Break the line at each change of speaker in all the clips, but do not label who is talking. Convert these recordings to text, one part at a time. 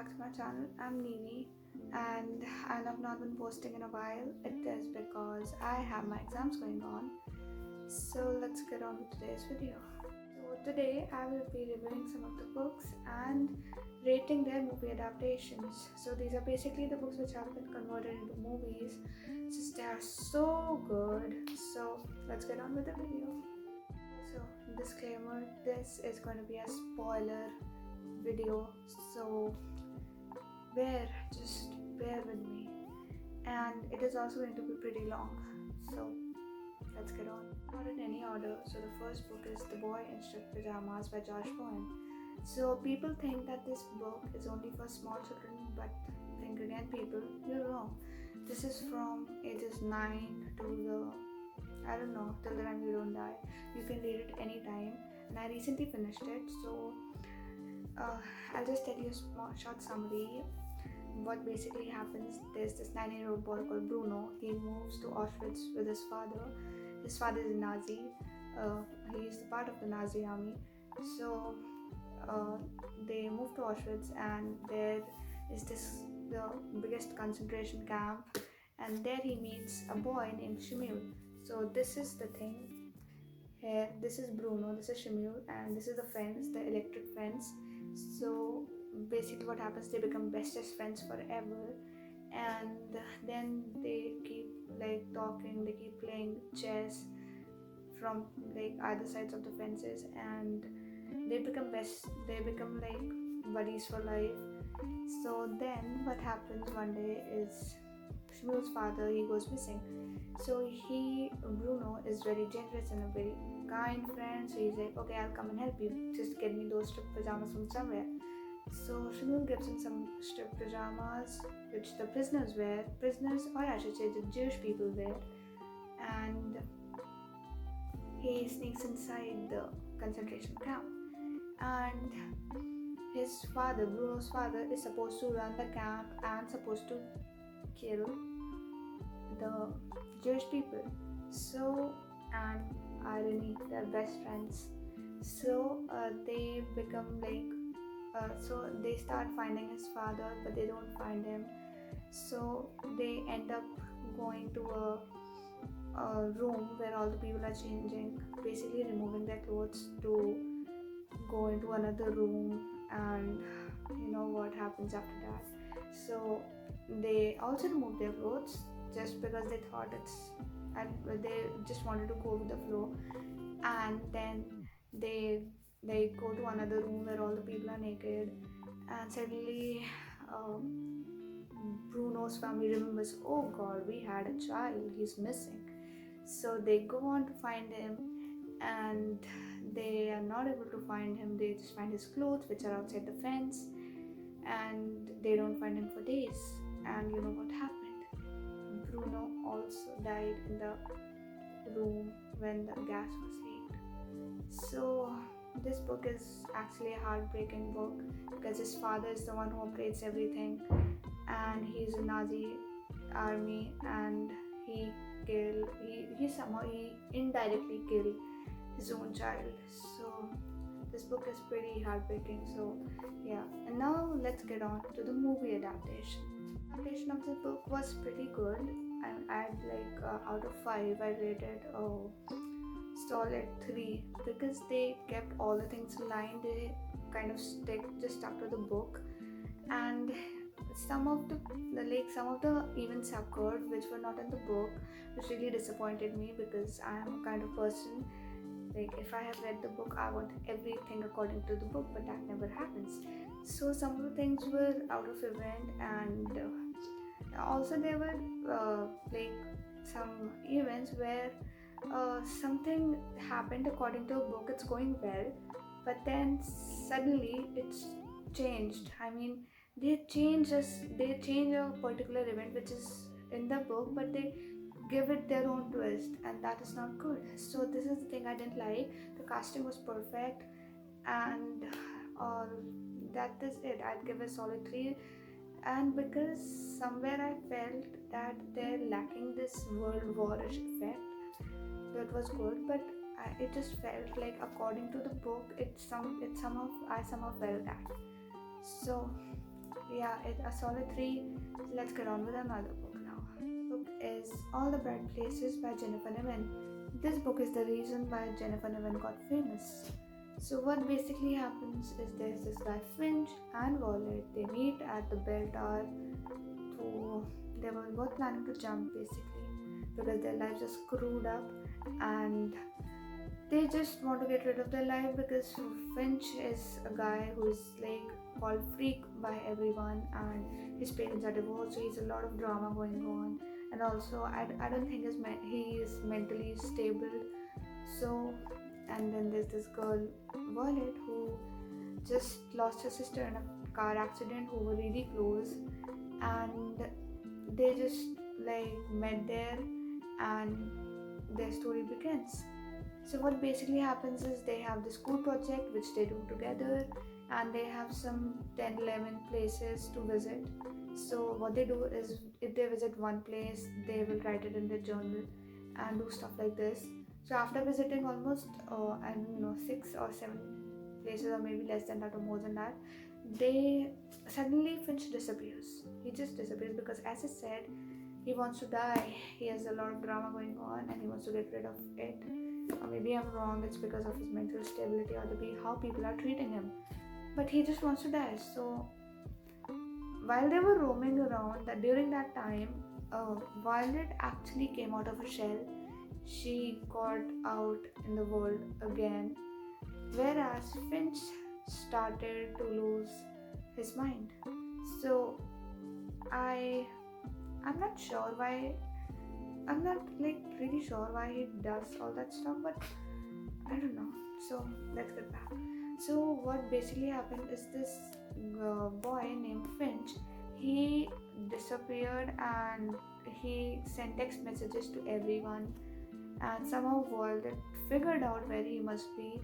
back to my channel. I'm Nini and I have not been posting in a while. It is because I have my exams going on. So let's get on with today's video. So today I will be reviewing some of the books and rating their movie adaptations. So these are basically the books which have been converted into movies since they are so good. So let's get on with the video. So disclaimer, this is going to be a spoiler video, so just bear with me, and it is also going to be pretty long, so let's get on. Not in any order. So the first book is The Boy in Stripped Pajamas by Josh Bowen. So people think that this book is only for small children, but think again people, you're wrong. This is from ages 9 to till the time you don't die. You can read it anytime, and I recently finished it, so I'll just tell you a short summary. What basically happens, there's this 9-year-old boy called Bruno. He moves to Auschwitz with his father. His father is a Nazi. He's part of the Nazi army. So they move to Auschwitz, and there is the biggest concentration camp, and there he meets a boy named Shmuel. So this is the thing. Here, this is Bruno, this is Shmuel, and this is the fence, the electric fence. So basically what happens, they become bestest friends forever, and then they keep talking, they keep playing chess from either sides of the fences, and they become buddies for life. So then what happens one day is Shmuel's father, he goes missing. So Bruno is very generous and a very kind friend, so he's like, okay, I'll come and help you, just get me those stripped pajamas from somewhere. So Shmuel gives him some stripped pajamas which the prisoners wear, or I should say the Jewish people wear, and he sneaks inside the concentration camp, and his father, Bruno's father, is supposed to run the camp and supposed to kill the Jewish people. So, and irony, they're best friends. So they become so they start finding his father, but they don't find him. So they end up going to a room where all the people are changing, basically removing their clothes to go into another room, and you know what happens after that. So they also remove their clothes just because they thought they just wanted to go with the flow, and then they go to another room where all the people are naked, and suddenly Bruno's family remembers, oh god, we had a child, he's missing. So they go on to find him, and they are not able to find him. They just find his clothes which are outside the fence, and they don't find him for days. And you know what happened? Bruno also died in the room when the gas was leaked. So this book is actually a heartbreaking book because his father is the one who operates everything, and he's a Nazi army, and he indirectly killed his own child. So this book is pretty heartbreaking. So yeah, and now let's get on to the movie adaptation. Adaptation of the book was pretty good. I'd out of 5 I rated solid 3 because they kept all the things in line. They kind of stuck to the book, and some of the events occurred which were not in the book, which really disappointed me because I am a kind of person, if I have read the book, I want everything according to the book, but that never happens. So some of the things were out of event, and also there were some events where something happened according to a book, it's going well, but then suddenly it's changed. I mean, they change a particular event which is in the book, but they give it their own twist, and that is not good. So this is the thing I didn't like. The casting was perfect, and that is it. I'd give a solid 3. And because somewhere I felt that they're lacking this World War-ish effect, that was good, but it just felt like according to the book, I somehow felt that. So yeah, it's a solid 3. So let's get on with another book now. Book is All the Bright Places by Jennifer Niven. This book is the reason why Jennifer Niven got famous. So what basically happens is there's this guy Finch and Violet. They meet at the bell tower. To they were both planning to jump basically because their lives are screwed up, and they just want to get rid of their life because Finch is a guy who's like called freak by everyone, and his parents are divorced, so he's a lot of drama going on. And also, I don't think he is mentally stable. So, and then there's this girl Violet who just lost her sister in a car accident, who were really close, and they just like met there, and their story begins. So what basically happens is they have the school project which they do together, and they have some 10 11 places to visit. So what they do is if they visit one place, they will write it in their journal and do stuff like this. So after visiting almost I don't know 6 or 7 places, or maybe less than that or more than that, they suddenly Finch disappears. He just disappears because, as I said, he wants to die. He has a lot of drama going on and he wants to get rid of it. Or maybe I'm wrong, it's because of his mental stability or the way how people are treating him. But he just wants to die. So while they were roaming around, that during that time, Violet actually came out of a shell. She got out in the world again, whereas Finch started to lose his mind. So I'm not sure why. I'm not like really sure why he does all that stuff, but I don't know. So let's get back. So what basically happened is this boy named Finch, he disappeared and he sent text messages to everyone, and somehow Violet figured out where he must be.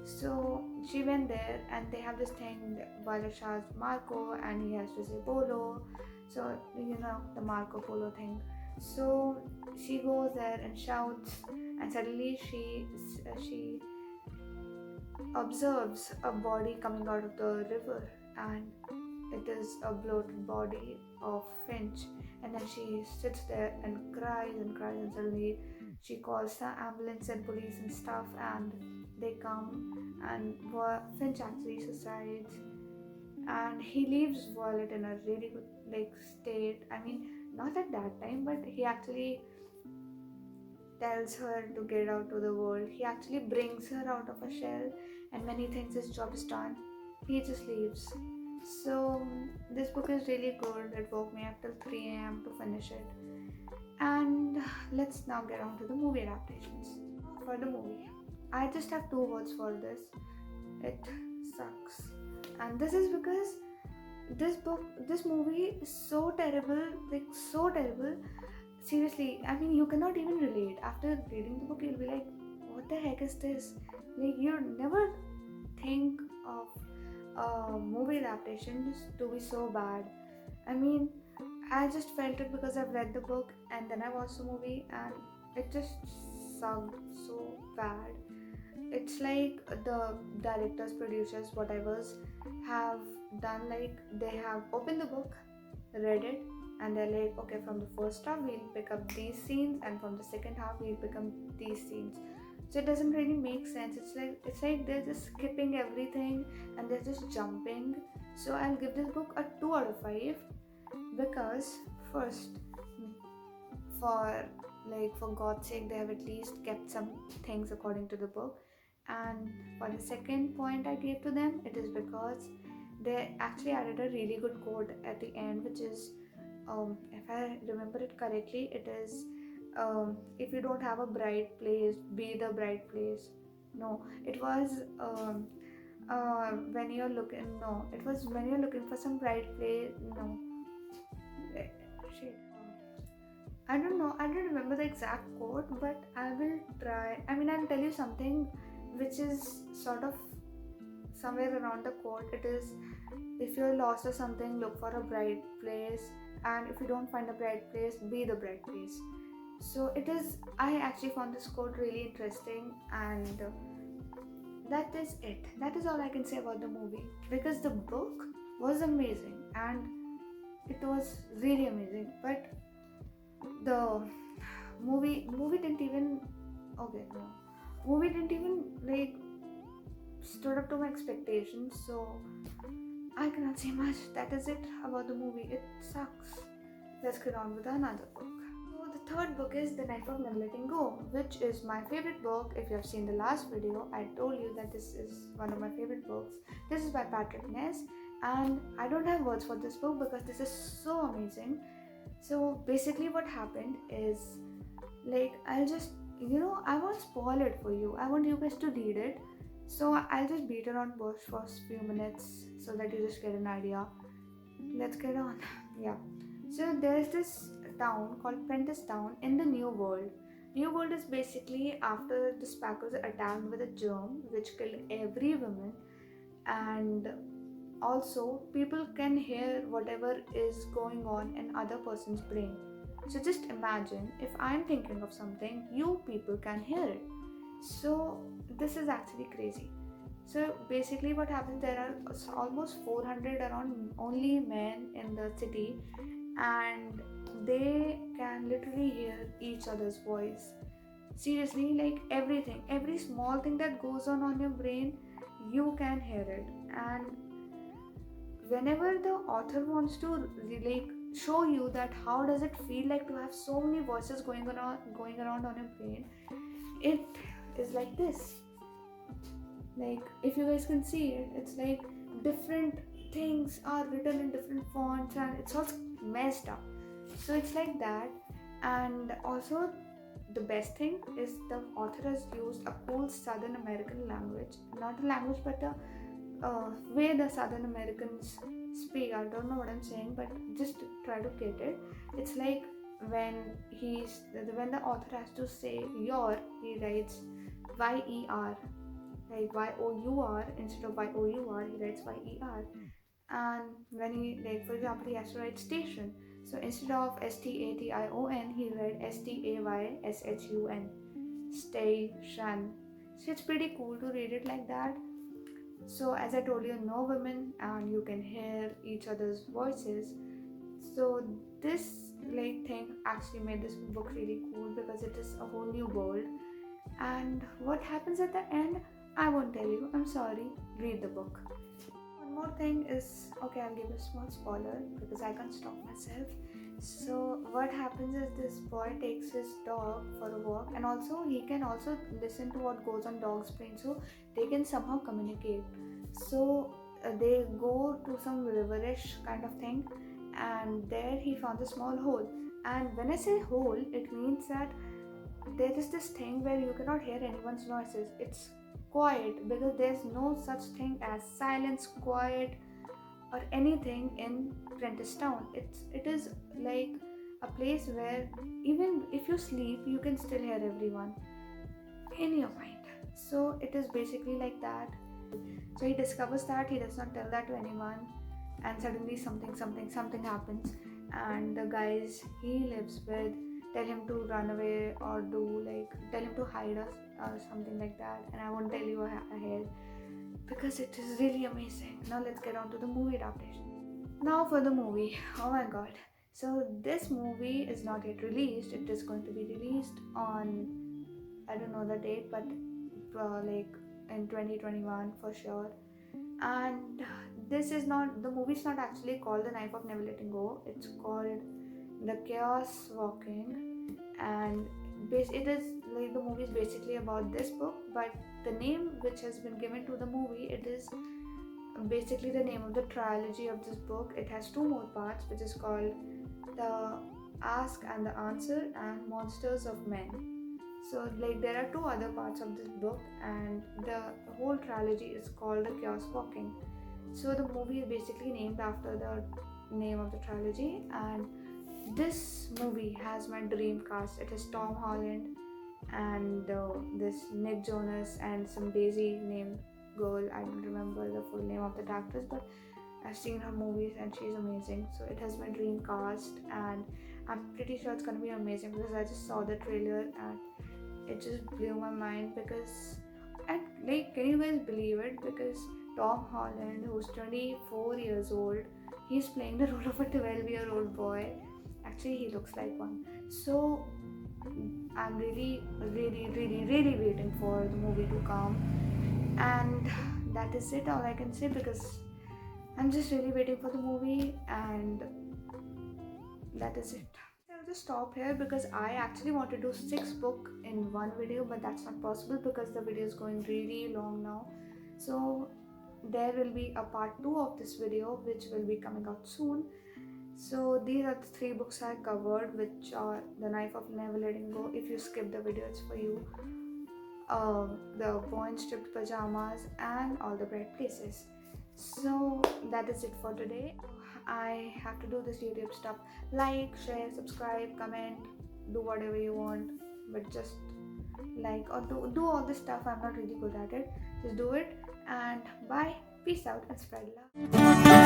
So she went there, and they have this thing. Violet has Marco, and he has to say Polo. So the Marco Polo thing. So she goes there and shouts, and suddenly she observes a body coming out of the river, and it is a bloated body of Finch. And then she sits there and cries and cries, and suddenly she calls the ambulance and police and stuff, and they come, and Finch actually suicides, and he leaves Violet in a really good state. I mean, not at that time, but he actually tells her to get out to the world. He actually brings her out of a shell, and when he thinks his job is done, he just leaves. So this book is really good. It woke me up till 3 a.m. to finish it. And let's now get on to the movie adaptations. For the movie, I just have 2 words for this. It sucks. And this is because this movie is so terrible, so terrible. Seriously, I mean, you cannot even relate. After reading the book, you'll be like, what the heck is this? You never think of a movie adaptation just to be so bad. I mean, I just felt it because I've read the book and then I watched the movie, and it just sucked so bad. It's like the directors, producers, whatever's have done, they have opened the book, read it, and they're like, okay, from the first half we'll pick up these scenes, and from the second half we'll pick up these scenes. So it doesn't really make sense. It's like they're just skipping everything and they're just jumping. So I'll give this book a 2 out of 5 because first, for God's sake, they have at least kept some things according to the book. And for the second point I gave to them, it is because they actually added a really good quote at the end, which is, if I remember it correctly, it is, if you don't have a bright place, be the bright place. No, it was when you're looking. No, it was when you're looking for some bright place. No, shit. I don't know. I don't remember the exact quote, but I will try. I mean, I'll tell you something which is sort of somewhere around the quote. It is, if you're lost or something, look for a bright place, and if you don't find a bright place, be the bright place. So it is, I actually found this quote really interesting, and that is it. That is all I can say about the movie, because the book was amazing, and it was really amazing. But the movie didn't even, okay, no, movie didn't even like stood up to my expectations. So I cannot say much. That is it about the movie. It sucks. Let's get on with another book. So the third book is The Knife of Never Letting Go, which is my favorite book. If you have seen the last video, I told you that this is one of my favorite books. This is by Patrick Ness, and I don't have words for this book because this is so amazing. So basically what happened is, like, I'll just, I won't spoil it for you. I want you guys to read it. So I'll just beat around bush for a few minutes so that you just get an idea. Let's get on. Yeah. So there's this town called Prentice Town in the New World. New World is basically after the Spackles are attacked with a germ which killed every woman, and also people can hear whatever is going on in other person's brain. So just imagine, if I'm thinking of something, you people can hear it. So this is actually crazy. So basically what happens, there are almost 400 around only men in the city, and they can literally hear each other's voice. Seriously, like everything, every small thing that goes on your brain, you can hear it. And whenever the author wants to like show you that how does it feel like to have so many voices going around on your brain, it is like this. Like, if you guys can see it, it's like different things are written in different fonts and it's all messed up. So it's like that. And also, the best thing is the author has used a cool Southern American language, not a language but a way the Southern Americans speak. I don't know what I'm saying, but just try to get it. It's like when the author has to say your, he writes yer, like your, instead of your, he writes yer. And when he, like, for example, he has to write station, so instead of station, he writes stayshun, station. So it's pretty cool to read it like that. So as I told you, no women, and you can hear each other's voices. So this like thing actually made this book really cool because it is a whole new world. And what happens at the end, I won't tell you. I'm sorry. Read the book. One more thing is, okay, I'll give a small spoiler because I can't stop myself. So what happens is, this boy takes his dog for a walk, and also he can also listen to what goes on dog's brain, so they can somehow communicate. So they go to some riverish kind of thing, and there he found a small hole. And when I say hole, it means that there is this thing where you cannot hear anyone's noises. It's quiet because there's no such thing as silence, quiet, or anything in Prentice Town. It is like a place where even if you sleep, you can still hear everyone in your mind. So it is basically like that. So he discovers that, he does not tell that to anyone, and suddenly something happens, and the guys he lives with tell him to run away or tell him to hide us or something like that. And I won't tell you ahead because it is really amazing. Now let's get on to the movie adaptation. Now for the movie. Oh my god. So this movie is not yet released. It is going to be released on, I don't know the date, but like in 2021 for sure. And this is not, the movie is not actually called The Knife of Never Letting Go. It's called The Chaos Walking, and it is like, the movie is basically about this book, but the name which has been given to the movie, it is basically the name of the trilogy of this book. It has two more parts, which is called The Ask and the Answer and Monsters of Men. So like there are two other parts of this book, and the whole trilogy is called The Chaos Walking. So the movie is basically named after the name of the trilogy, and this movie has my dream cast. It is Tom Holland and this Nick Jonas and some Daisy named girl. I don't remember the full name of the actress, but I've seen her movies and she's amazing. So it has my dream cast, and I'm pretty sure it's gonna be amazing because I just saw the trailer and it just blew my mind, because And like, can you guys believe it? Because Tom Holland, who's 24 years old, he's playing the role of a 12-year-old boy. Actually, he looks like one. So I'm really, really, really, really waiting for the movie to come. And that is it, all I can say, because I'm just really waiting for the movie, and that is it. I'll just stop here because I actually want to do 6 books in one video, but that's not possible because the video is going really long now. So there will be a part 2 of this video which will be coming out soon. So these are the 3 books I covered, which are The Knife of Never Letting Go. If you skip the video, it's for you. The Boy in Stripped Pajamas and All the Bright Places. So that is it for today. I have to do this YouTube stuff. Like, share, subscribe, comment, do whatever you want, but just like or do all this stuff. I'm not really good at it. Just do it, and bye. Peace out and spread love.